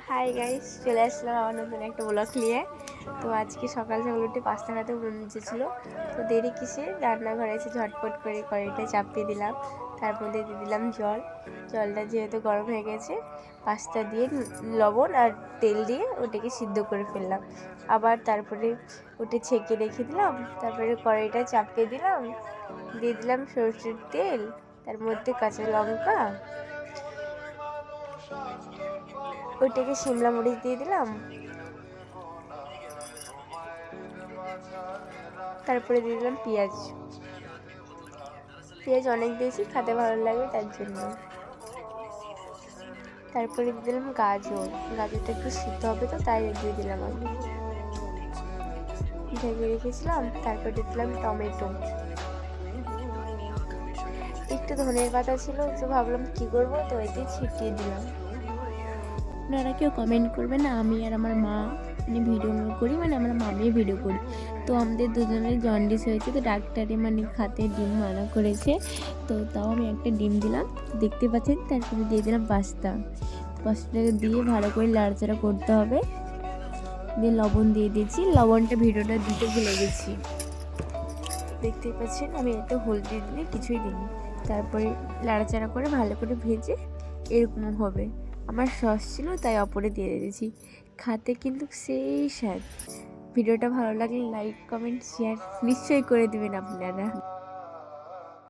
Hi guys, চলে আসলাম আমার নতুন একটা ব্লগ নিয়ে। তো আজকে সকাল সকাল উঠে পাস্তা খেতে মন ছিল, তো দেরি কিসে রান্নাঘরে এসে ঝটপট করে কড়াইটা চাপিয়ে দিলাম। তার মধ্যে দিয়ে দিলাম জলটা যেহেতু গরম হয়ে গেছে, পাস্তা দিয়ে লবণ আর তেল দিয়ে ওটাকে সিদ্ধ করে ফেললাম। আবার তারপরে ওটা ছেঁকে রেখে দিলাম। তারপরে কড়াইটা চাপিয়ে দিলাম, দিয়ে দিলাম সরষের তেল, তার মধ্যে কাঁচা লঙ্কা, ওইটাকে শিমলা মরিচ দিয়ে দিলাম। তারপরে দিয়ে দিলাম পেঁয়াজ অনেক বেশি খেতে ভালো লাগে তার জন্য। তারপরে দিয়ে দিলাম গাজরটা একটু সিদ্ধ হবে, তো তাই দিয়ে দিলাম আমি, ঢেকে রেখেছিলাম। তারপর দিয়ে দিলাম টমেটো, একটু ধনের পাতা ছিল, তো ভাবলাম কি করবো, তো এতে ছিটিয়ে দিলাম। আপনারা কেউ কমেন্ট করবেন না, আমি আর আমার মা ভিডিও করি, আমরা মামিয়ে ভিডিও করি। তো আমাদের দুজনের জন্ডিস হয়েছে, তো ডাক্তারে খাতে ডিম মানা করেছে, তো তাও আমি একটা ডিম দিলাম, দেখতে পাচ্ছেন। তারপরে দিয়ে দিলাম পাস্তাটাকে দিয়ে ভালো করে নাড়াচাড়া করতে হবে। দিয়ে লবণ দিয়ে দিয়েছি, লবণটা ভিডিওটা দিতে ভুলে গেছি, দেখতেই পাচ্ছেন। আমি এতে হলদি দিলে কিছুই দিইনি। তারপরে নাড়াচাড়া করে ভালো করে ভেজে এরকম হবে। আমার সস ছিল তাই অপরে দিয়ে দিয়েছি, খাতে কিন্তু সেই স্বাদ। ভিডিওটা ভালো লাগলে লাইক কমেন্ট শেয়ার নিশ্চয়ই করে দেবেন আপনারা।